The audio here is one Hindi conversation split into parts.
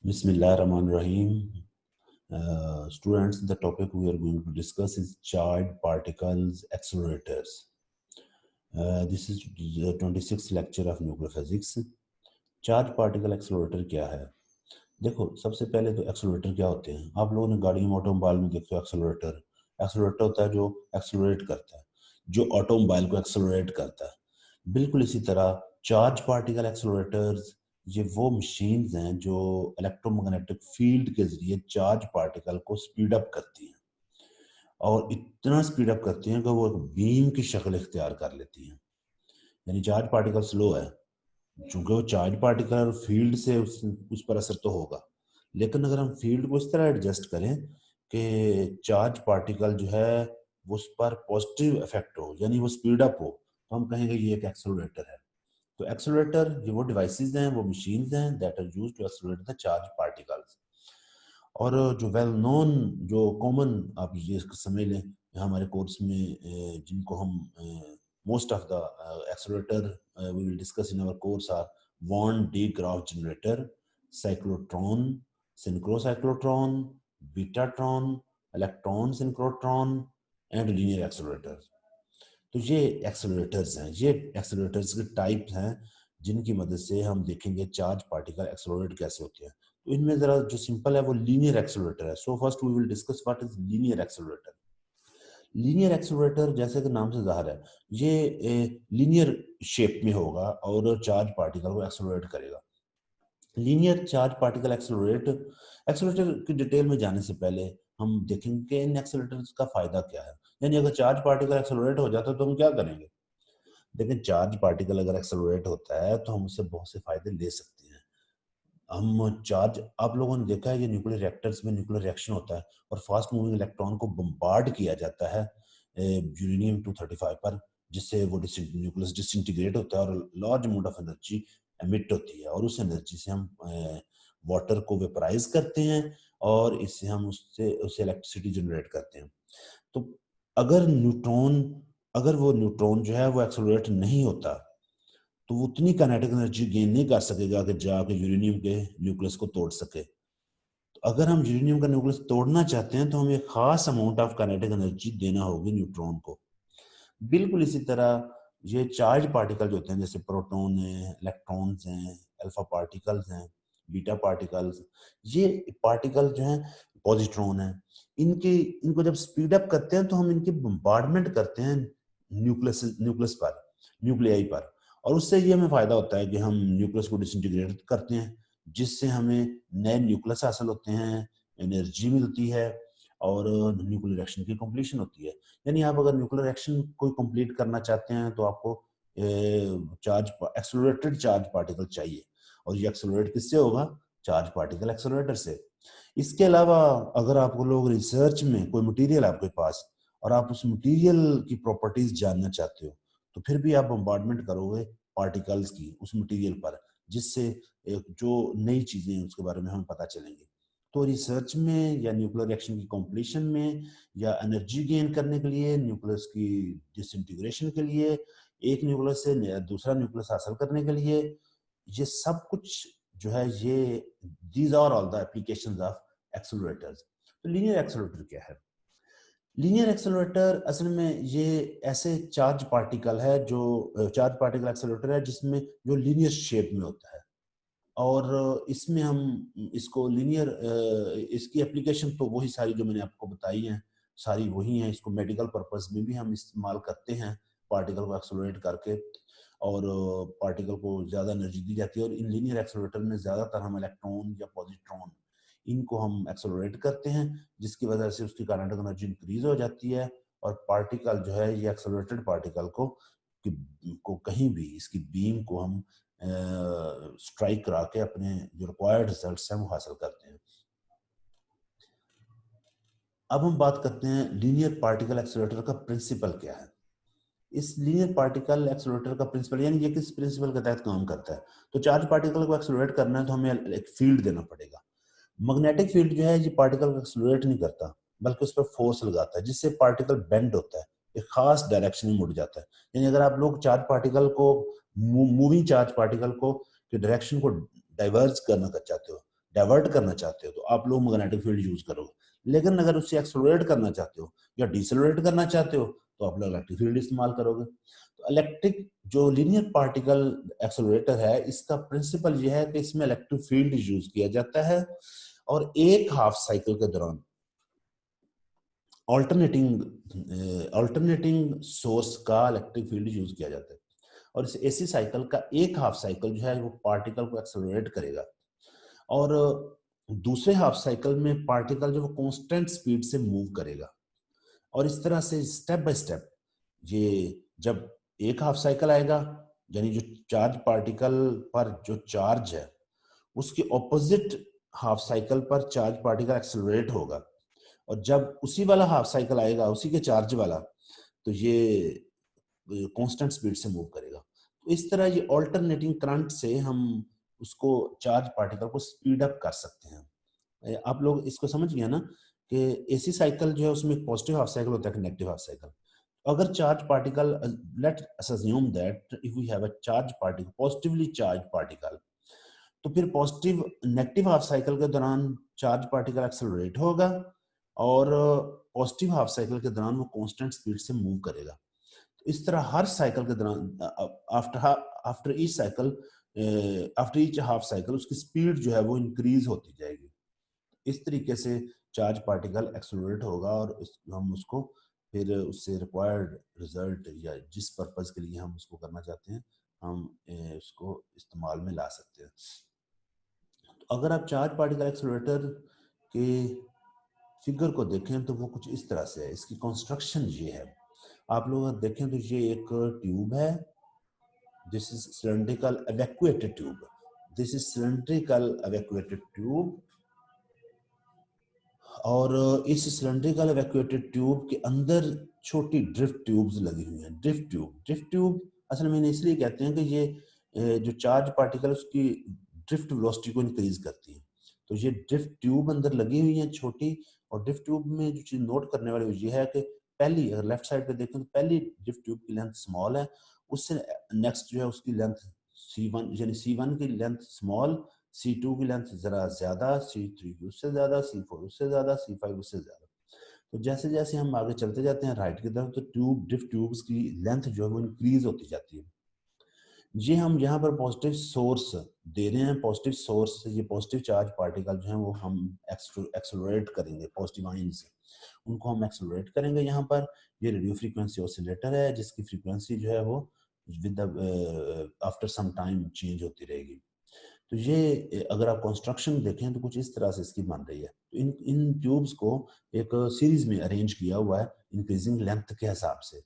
Bismillahirrahmanirrahim. Students, the topic we are going to discuss is charged particles accelerators. This is the 26th lecture of nuclear physics. Charge particle accelerator क्या है? देखो, सबसे पहले तो एक्सेलरेटर क्या होते हैं? आप लोगों ने गाड़ी में ऑटोमोबाइल में देखते हो एक्सेलरेटर। एक्सेलरेटर होता है जो एक्सेलरेट करता है, जो ऑटोमोबाइल को एक्सेलरेट करता है। बिल्कुल इसी तरह चार्ज पार्टिकल एक्सेलरेटर्स ये वो मशीन्स हैं जो इलेक्ट्रोमैग्नेटिक फील्ड के जरिए चार्ज पार्टिकल को स्पीड अप करती हैं, और इतना स्पीड अप करती हैं कि वो एक बीम की शक्ल इख्तियार कर लेती हैं। यानी चार्ज पार्टिकल स्लो है, चूंकि वो चार्ज पार्टिकल फील्ड से उस पर असर तो होगा, लेकिन अगर हम फील्ड को इस तरह एडजस्ट करें कि चार्ज पार्टिकल जो है वो उस पर पॉजिटिव इफेक्ट हो, यानी वो स्पीड अप हो, तो हम कहेंगे ये एक एक्सेलरेटर है। तो एक्सेलरेटर ये वो डिवाइसेस हैं, वो मशीन्स हैं that are used to accelerate the charge particles. और जो वेल नोन, जो कॉमन, आप ये समझ लें हमारे कोर्स में जिनको हम most of the accelerator we will discuss in our course are Van de Graaff generator, cyclotron, synchrocyclotron, betatron, electron synchrotron and linear accelerator. तो ये एक्सेलरेटर्स हैं, ये एक्सेलरेटर्स के टाइप्स हैं जिनकी मदद से हम देखेंगे चार्ज पार्टिकल एक्सेलरेट कैसे होते हैं। तो इनमें जरा जो सिंपल है वो लीनियर एक्सेलरेटर है। So first we will discuss what is linear accelerator. Linear accelerator जैसे कि नाम से जाहिर है, ये लीनियर शेप में होगा और चार्ज पार्टिकल को एक्सेलरेट करेगा। लीनियर चार्ज पार्टिकल एक्सेलरेटर की डिटेल में जाने से पहले हम देखेंगे कि इन एक्सेलरेटर्स का फायदा क्या है। यानी अगर चार्ज पार्टिकल एक्सेलरेट हो जाता है तो हम क्या करेंगे? लेकिन चार्ज पार्टिकल अगर एक्सेलरेट होता है तो हम उससे बहुत से फायदे ले सकते हैं। हम चार्ज, आप लोगों ने देखा है ये न्यूक्लियर रिएक्टर्स में न्यूक्लियर रिएक्शन होता है और फास्ट मूविंग इलेक्ट्रॉन को बम्बार्ड किया जाता है यूरेनियम 235 पर, जिससे वो न्यूक्लियस डिसइंटीग्रेट होता है और large amount of energy emit होती है, और उस एनर्जी से हम वाटर को वेपराइज करते हैं और इससे हम उससे इलेक्ट्रिसिटी जनरेट करते हैं। तो अगर न्यूट्रॉन, अगर वो न्यूट्रॉन जो है वो एक्सेलरेट नहीं होता तो वो उतनी काइनेटिक एनर्जी गेन नहीं कर सकेगा कि जाके यूरेनियम के न्यूक्लियस को तोड़ सके। तो अगर हम यूरेनियम का न्यूक्लियस तोड़ना चाहते हैं तो हमें एक खास अमाउंट ऑफ काइनेटिक एनर्जी देना होगी न्यूट्रॉन को। बिल्कुल इसी तरह ये चार्ज पार्टिकल जो होते हैं, जैसे प्रोटॉन है, इलेक्ट्रॉन्स हैं, अल्फा पार्टिकल्स हैं, बीटा पार्टिकल्स, ये पार्टिकल जो हैं पॉजिट्रॉन है, इनके इनको जब स्पीड अप करते हैं तो हम इनकी बम्बार्डमेंट करते हैं न्यूक्लियस न्यूक्लियस पर, न्यूक्लियाई पर, और उससे ये हमें फायदा होता है कि हम न्यूक्लियस को डिसइंटीग्रेट करते हैं, जिससे हमें नए न्यूक्लियस हासिल होते हैं, एनर्जी मिलती है और न्यूक्लियर रिएक्शन की कंप्लीशन होती है। यानी आप अगर न्यूक्लियर रिएक्शन कोई कंप्लीट करना चाहते हैं तो आपको चार्ज एक्सेलरेटेड चार्ज पार्टिकल चाहिए, और ये एक्सेलरेट किससे होगा? चार्ज पार्टिकल एक्सेलरेटर से। इसके अलावा अगर आपको लोग रिसर्च में कोई मटेरियल आपके पास और आप उस मटेरियल की प्रॉपर्टीज जानना चाहते हो, तो फिर भी आप बम्बार्डमेंट करोगे पार्टिकल्स की उस मटेरियल पर, जिससे एक जो नई चीजें हैं उसके बारे में हमें पता चलेंगी। तो रिसर्च में या न्यूक्लियर रिएक्शन की कंप्लीशन में या एनर्जी गेन करने के लिए, न्यूक्लियस की डिसइंटीग्रेशन के लिए, एक न्यूक्लियस से दूसरा न्यूक्लियस हासिल करने के लिए, ये सब कुछ जो है ये these are all the applications of accelerators. तो लीनियर एक्सेलरेटर क्या है? लीनियर एक्सेलरेटर असल में ये ऐसे चार्ज पार्टिकल है जो चार्ज पार्टिकल एक्सेलरेटर है जिसमें जो लीनियर शेप में होता है, और इसमें हम इसको लीनियर, इसकी एप्लीकेशन तो वही सारी जो मैंने आपको बताई हैं, सारी वही हैं। इसको मेडिकल पर्पस में भी हम इस्तेमाल करते हैं, पार्टिकल को एक्सेलरेट करके, और पार्टिकल को ज़्यादा एनर्जी दी जाती है, और इन लीनियर एक्सेलरेटर में ज़्यादातर हम इलेक्ट्रॉन या पॉजिट्रॉन, इनको हम एक्सेलरेट करते हैं, जिसकी वजह से उसकी काइनेटिक एनर्जी इंक्रीज हो जाती है, और पार्टिकल जो है ये एक्सेलरेटेड पार्टिकल को कहीं भी इसकी बीम को हम स्ट्राइक करा के अपने जो रिक्वायर्ड रिजल्ट्स हैं वो हासिल करते हैं। अब हम बात करते हैं लीनियर पार्टिकल एक्सेलरेटर का प्रिंसिपल क्या है। इस लीनियर पार्टिकल एक्सेलरेटर का प्रिंसिपल, यानी ये किस प्रिंसिपल के तहत काम करता है? तो चार्ज पार्टिकल को एक्सेलरेट करना है तो हमें एक फील्ड देना पड़ेगा। मैग्नेटिक फील्ड जो है ये पार्टिकल को एक्सेलरेट नहीं करता, बल्कि उस पर फोर्स लगाता है, जिससे पार्टिकल बेंड होता है, एक खास डायरेक्शन में मुड़ जाता है। यानी अगर आप लोग चार्ज पार्टिकल को, मूविंग चार्ज पार्टिकल को, की डायरेक्शन को डाइवर्ज करना चाहते हो, डाइवर्ट करना चाहते हो तो आप लोग मैग्नेटिक फील्ड यूज करोगे, लेकिन अगर उसे एक्सेलरेट करना चाहते हो या डिसेलरेट करना चाहते हो तो आप लोग इलेक्ट्रिक फील्ड इस्तेमाल करोगे। तो इलेक्ट्रिक जो लीनियर पार्टिकल एक्सेलरेटर है, इसका प्रिंसिपल यह है कि इसमें इलेक्ट्रिक फील्ड यूज किया जाता है और एक हाफ साइकिल के दौरान ऑल्टरनेटिंग सोर्स का इलेक्ट्रिक फील्ड यूज किया जाता है, और इस एसी साइकिल का एक हाफ साइकिल जो है वो पार्टिकल को एक्सेलरेट करेगा, और दूसरे हाफ साइकिल में पार्टिकल जो वो कांस्टेंट स्पीड से मूव करेगा। और इस तरह से स्टेप बाय स्टेप ये जब एक हाफ साइकिल आएगा, यानी जो चार्ज पार्टिकल पर जो चार्ज है उसके ऑपोजिट हाफ साइकिल पर चार्ज पार्टिकल एक्सेलरेट होगा, और जब उसी वाला हाफ साइकिल आएगा उसी के चार्ज वाला, तो ये कांस्टेंट स्पीड से मूव करेगा। तो इस तरह ये ऑल्टरनेटिंग करंट से हम उसको चार्ज पार्टिकल को स्पीड अप कर सकते हैं। आप लोग इसको समझ गए ना कि एसी साइकिल जो है उसमें एक पॉजिटिव हाफ साइकिल होता है, एक नेगेटिव हाफ साइकिल। अगर charge particle, let us assume that if we have a charge particle, positively charge particle, तो फिर पॉजिटिव नेगेटिव हाफ साइकिल के दौरान चार्ज पार्टिकल एक्सेलरेट होगा और पॉजिटिव हाफ साइकिल के दौरान वो कांस्टेंट स्पीड से मूव करेगा। तो इस तरह हर साइकिल के दौरान after each cycle, after each half cycle उसकी स्पीड जो है वो इंक्रीज होती जाएगी। इस तरीके से चार्ज पार्टिकल एक्सेलरेट होगा और हम उसको फिर उससे रिक्वायर्ड रिजल्ट या जिस पर्पज के लिए हम उसको करना चाहते हैं हम उसको इस्तेमाल में ला सकते हैं। तो अगर आप चार्ज पार्टिकल एक्सेलरेटर के फिगर को देखें तो वो कुछ इस तरह से है। इसकी कंस्ट्रक्शन ये है, आप लोग देखें तो ये एक ट्यूब है, this is cylindrical evacuated tube, this is cylindrical evacuated tube, और इस सिलेंड्रिकल इवैक्यूएटेड ट्यूब के अंदर छोटी ड्रिफ्ट ट्यूब्स लगी हुई हैं। ड्रिफ्ट ट्यूब असल में इसलिए कहते हैं कि ये जो चार्ज पार्टिकल उसकी ड्रिफ्ट वेलोसिटी को इंक्रीज करती है। तो ये ड्रिफ्ट ट्यूब अंदर लगी हुई है छोटी, और ड्रिफ्ट ट्यूब में जो चीज नोट करने वाली ये है कि पहली, अगर लेफ्ट साइड पे देखें तो पहली ड्रिफ्ट ट्यूब की लेंथ स्मॉल है, उससे नेक्स्ट जो है उसकी लेंथ C1, यानी C1 की लेंथ स्मॉल, C2 की लेंथ जरा ज्यादा, C3 की उससे ज्यादा, C4 उससे ज्यादा, C5 उससे ज्यादा। तो जैसे जैसे हम आगे चलते जाते हैं राइट की तरफ तो ड्रिफ्ट ट्यूब्स की लेंथ जो है वो इंक्रीज होती जाती है। ये हम यहाँ पर पॉजिटिव सोर्स दे रहे हैं, पॉजिटिव सोर्स से ये पॉजिटिव चार्ज पार्टिकल जो है वो हम एक्सेलरेट करेंगे, पॉजिटिव आयन से उनको हम एक्सेलरेट करेंगे। यहाँ पर ये रेडियो फ्रीक्वेंसी ऑसिलेटर है जिसकी फ्रीक्वेंसी जो है वो with after some time change होती रहेगी। तो ये अगर आप कंस्ट्रक्शन देखें तो कुछ इस तरह से इसकी बन रही है। तो इन इन ट्यूब्स को एक सीरीज में अरेंज किया हुआ है इंक्रीजिंग लेंथ के हिसाब से,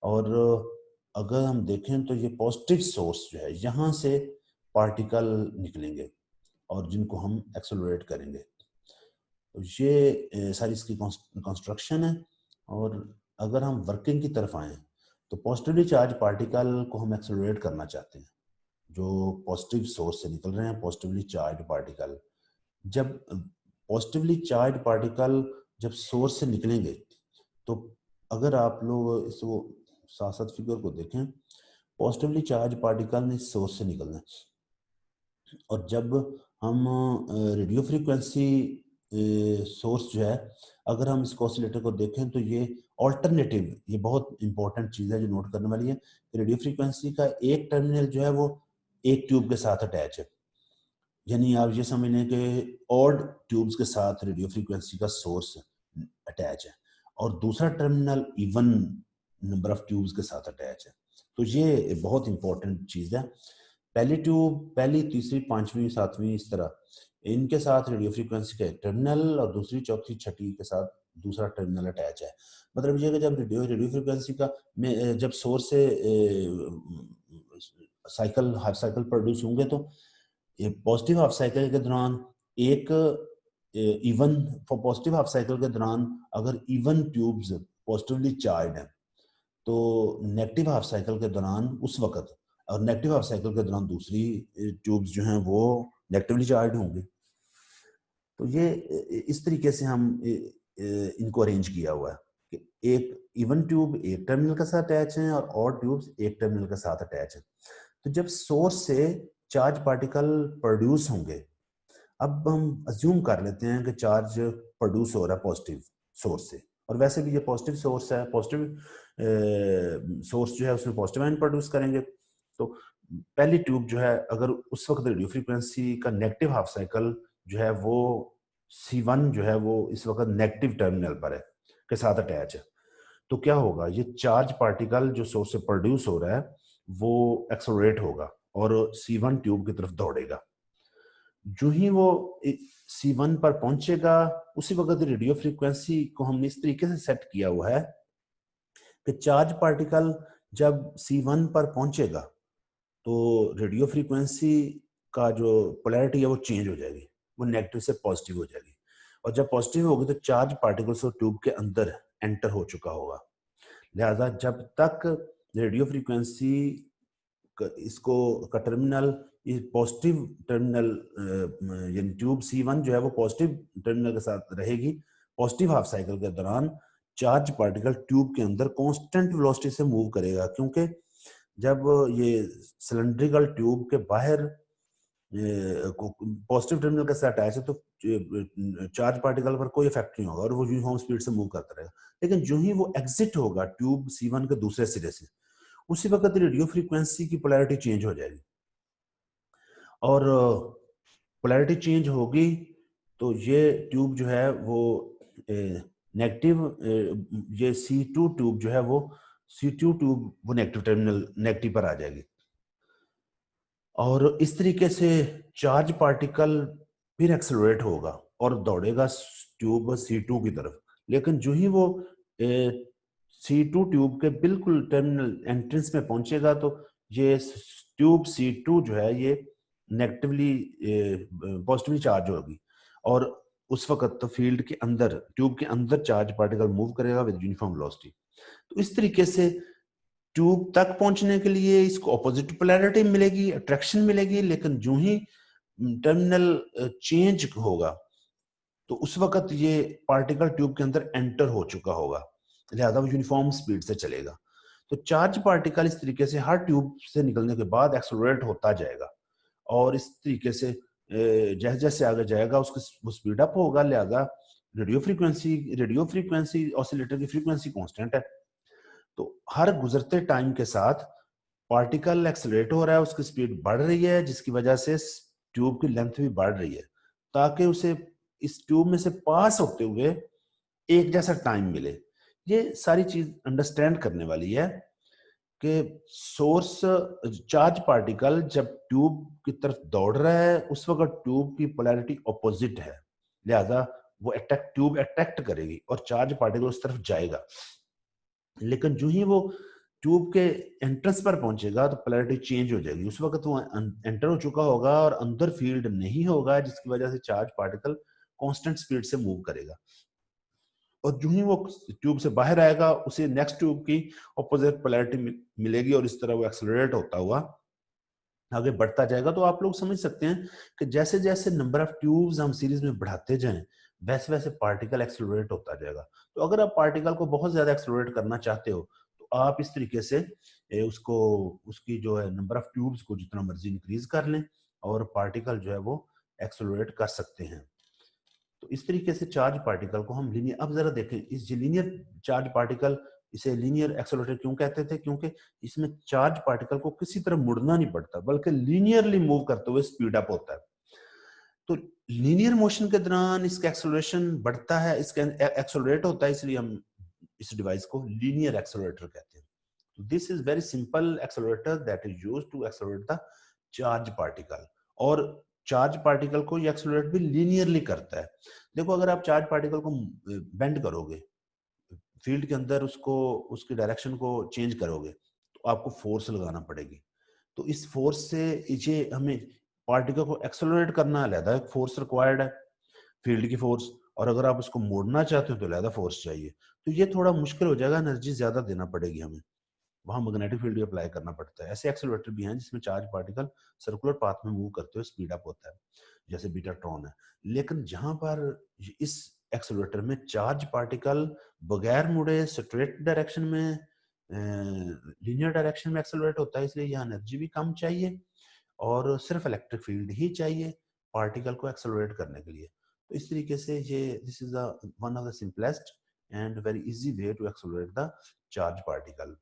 और अगर हम देखें तो ये पॉजिटिव सोर्स जो है यहाँ से पार्टिकल निकलेंगे और जिनको हम एक्सेलरेट करेंगे। तो ये सारी इसकी कंस्ट्रक्शन है। और अगर हम वर्किंग की तरफ आए तो पॉजिटिवली चार्ज पार्टिकल को हम एक्सेलरेट करना चाहते हैं, जो पॉजिटिव सोर्स से निकल रहे हैं पॉजिटिवली चार्ज पार्टिकल। जब पॉजिटिवली चार्ज पार्टिकल जब सोर्स से निकलेंगे तो अगर आप लोग इसको साथ साथ फिगर को देखें, पॉजिटिवली चार्ज पार्टिकल ने सोर्स से निकलना है, और जब हम रेडियो फ्रीक्वेंसी सोर्स जो है, अगर हम इस ऑसिलेटर को देखें तो ये ऑल्टरनेटिव, ये बहुत इंपॉर्टेंट चीज है जो नोट करने वाली है। रेडियो फ्रीक्वेंसी का एक टर्मिनल जो है वो एक ट्यूब के साथ अटैच है, यानी आप ये समझ लें कि ऑड ट्यूब्स के साथ रेडियो फ्रीक्वेंसी का सोर्स अटैच है, और दूसरा terminal even number of tubes के साथ अटैच है। तो ये बहुत इंपॉर्टेंट चीज है। पहली ट्यूब, पहली, तीसरी, पांचवी, सातवीं, इस तरह इनके साथ रेडियो फ्रीक्वेंसी का एक टर्मिनल और दूसरी, चौथी, छठी के साथ दूसरा टर्मिनल अटैच है। मतलब ये कि जब रेडियो फ्रीक्वेंसी का में जब सोर्स से साइकिल, हाफ साइकिल प्रोड्यूस होंगे तो पॉजिटिव हाफ साइकिल के दौरान एक even, for positive half cycle के दौरान अगर इवन ट्यूब्स पॉजिटिवली चार्ज हैं तो नेगेटिव हाफ साइकिल के दौरान उस वक्त, और नेगेटिव हाफ साइकिल के दौरान दूसरी ट्यूब्स जो हैं वो नेगेटिवली चार्ज होंगे। तो ये इस तरीके से हम इनको अरेंज किया हुआ है कि एक इवन ट्यूब एक टर्मिनल के साथ अटैच है और ऑड ट्यूब्स एक टर्मिनल के साथ अटैच है। तो जब सोर्स से चार्ज पार्टिकल प्रोड्यूस होंगे अब हम अज्यूम कर लेते हैं कि चार्ज प्रोड्यूस हो रहा है पॉजिटिव सोर्स से, और वैसे भी ये पॉजिटिव सोर्स है, पॉजिटिव सोर्स जो है उसमें पॉजिटिव आयन प्रोड्यूस करेंगे। तो पहली ट्यूब जो है, अगर उस वक्त रेडियो फ्रीक्वेंसी का नेगेटिव हाफ साइकिल जो है वो C1 जो है वो इस वक्त नेगेटिव टर्मिनल पर है के साथ अटैच है, तो क्या होगा, ये चार्ज पार्टिकल जो सोर्स से प्रोड्यूस हो रहा है वो एक्सेलरेट होगा और C1 ट्यूब की तरफ दौड़ेगा। जो ही वो C1 पर पहुंचेगा, उसी वक्त रेडियो फ्रीक्वेंसी को हमने इस तरीके से सेट किया हुआ है कि चार्ज पार्टिकल जब C1 पर पहुंचेगा तो रेडियो फ्रीक्वेंसी का जो पोलैरिटी है वो चेंज हो जाएगी, वो नेगेटिव से पॉजिटिव हो जाएगी, और जब पॉजिटिव होगी तो चार्ज पार्टिकल्स और ट्यूब के अंदर एंटर हो चुका होगा। लिहाजा जब तक रेडियो फ्रीक्वेंसी इसको का टर्मिनल पॉजिटिव टर्मिनल, यानी ट्यूब C1 जो है वो पॉजिटिव टर्मिनल के साथ रहेगी, पॉजिटिव हाफ साइकिल के दौरान चार्ज पार्टिकल ट्यूब के अंदर कांस्टेंट वेलोसिटी से मूव करेगा, क्योंकि जब ये सिलेंड्रिकल ट्यूब के बाहर पॉजिटिव टर्मिनल के साथ अटैच है तो चार्ज पार्टिकल पर कोई इफेक्ट नहीं होगा और वो यूनिफॉर्म स्पीड से मूव करता रहेगा। लेकिन जो ही वो एग्जिट होगा ट्यूब C1 के दूसरे सिरे से, उसी वक्त रेडियो फ्रीक्वेंसी की पोलैरिटी चेंज हो जाएगी, और पोलैरिटी चेंज होगी तो ये ट्यूब जो है वो नेगेटिव, ये C2 ट्यूब जो है वो C2 ट्यूब वो नेगेटिव टर्मिनल नेगेटिव पर आ जाएगी, और इस तरीके से चार्ज पार्टिकल फिर एक्सेलरेट होगा और दौड़ेगा ट्यूब C2 की तरफ। लेकिन जो ही वो C2 ट्यूब के बिल्कुल टर्मिनल एंट्रेंस में पहुंचेगा तो ये ट्यूब C2 जो है ये नेगेटिवली पॉजिटिवली चार्ज होगी, और उस वक्त तो फील्ड के अंदर ट्यूब के अंदर चार्ज पार्टिकल मूव करेगा विद यूनिफॉर्म वेलोसिटी। तो इस तरीके से ट्यूब तक पहुंचने के लिए इसको ऑपोजिट पोलैरिटी मिलेगी, अट्रैक्शन मिलेगी, लेकिन जो ही टर्मिनल चेंज होगा तो उस वक्त ये पार्टिकल ट्यूब के अंदर एंटर हो चुका होगा, लिहाजा वो यूनिफॉर्म स्पीड से चलेगा। तो चार्ज पार्टिकल इस तरीके से हर ट्यूब से निकलने के बाद एक्सेलरेट होता जाएगा, और इस तरीके से जैसे जैसे आगे जाएगा उसकी वो स्पीड अप होगा, लिहाजा रेडियो फ्रीक्वेंसी ऑसिलेटर की फ्रीक्वेंसी कांस्टेंट है। तो हर गुजरते टाइम के साथ पार्टिकल एक्सेलरेट हो रहा है, उसकी स्पीड बढ़ रही है, जिसकी वजह से ट्यूब की लेंथ भी बढ़ रही है, ताकि उसे इस ट्यूब में से पास होते हुए एक जैसा टाइम मिले। ये सारी चीज अंडरस्टैंड करने वाली है कि सोर्स चार्ज पार्टिकल जब ट्यूब की तरफ दौड़ रहा है उस वक्त ट्यूब की पोलैरिटी ऑपोजिट है, लिहाजा वो ट्यूब अट्रैक्ट करेगी और चार्ज पार्टिकल उस तरफ जाएगा। लेकिन जो ही वो ट्यूब के एंट्रेंस पर पहुंचेगा तो पोलैरिटी चेंज हो जाएगी, उस वक्त वो एंटर हो चुका होगा और अंदर फील्ड नहीं होगा, जिसकी वजह से चार्ज पार्टिकल कांस्टेंट स्पीड से मूव करेगा, और जो ही वो ट्यूब से बाहर आएगा उसे नेक्स्ट ट्यूब की ऑपोजिट पोलैरिटी मिलेगी, और इस तरह वो एक्सेलरेट होता हुआ आगे बढ़ता जाएगा। तो आप लोग समझ सकते हैं कि जैसे जैसे नंबर ऑफ ट्यूब्स हम सीरीज में बढ़ाते जाएं वैसे वैसे पार्टिकल एक्सेलरेट होता जाएगा। तो अगर आप पार्टिकल को बहुत ज्यादा एक्सेलरेट करना चाहते हो तो आप इस तरीके से उसको उसकी जो है नंबर ऑफ ट्यूब्स को जितना मर्जी इंक्रीज कर लें और पार्टिकल जो है वो एक्सेलरेट कर सकते हैं। तो इस तरीके से चार्ज पार्टिकल को हम लीनियर, अब जरा देखें इस लीनियर चार्ज पार्टिकल, इसे लीनियर एक्सेलरेटर क्यों कहते थे, क्योंकि इसमें चार्ज पार्टिकल को किसी तरह मुड़ना नहीं पड़ता बल्कि लीनियरली मूव करते हुए स्पीड अप होता है। तो लीनियर मोशन के दौरान इसका एक्सेलरेशन बढ़ता है, इसका एक्सेलरेट होता है, इसलिए हम इस डिवाइस को लीनियर एक्सेलरेटर कहते हैं। This is very simple accelerator that is used to accelerate the charge particle, और चार्ज पार्टिकल को ये एक्सेलरेट भी लीनियरली करता है। देखो अगर आप चार्ज पार्टिकल को बेंड करोगे फील्ड के अंदर, उसको उसकी डायरेक्शन को चेंज करोगे तो आपको फोर्स लगाना पड़ेगी। तो इस फोर्स से ये हमें पार्टिकल को एक्सेलरेट करना अलग है, फोर्स रिक्वायर्ड है, फील्ड की फोर्स, और अगर आप उसको मोड़ना चाहते हो तो अलग फोर्स चाहिए। तो ये थोड़ा मुश्किल हो जाएगा, एनर्जी ज्यादा देना पड़ेगी हमें, वहां मैग्नेटिक फील्ड अप्लाई करना पड़ता है। ऐसे एक्सेलरेटर भी हैं जिसमें चार्ज पार्टिकल सर्कुलर पाथ में मूव करते हुए स्पीड अप होता है, जैसे बीटाट्रॉन है। लेकिन जहां पर इस एक्सेलरेटर में चार्ज पार्टिकल बगैर मुड़े स्ट्रेट डायरेक्शन में लीनियर डायरेक्शन में एक्सेलरेट होता है, इसलिए यहाँ एनर्जी भी कम चाहिए और सिर्फ इलेक्ट्रिक फील्ड ही चाहिए। पार्टिकल को एक्सेलरेट करने के लिए। तो इस तरीके से ये this is one of the simplest and very easy way to accelerate the charge particle.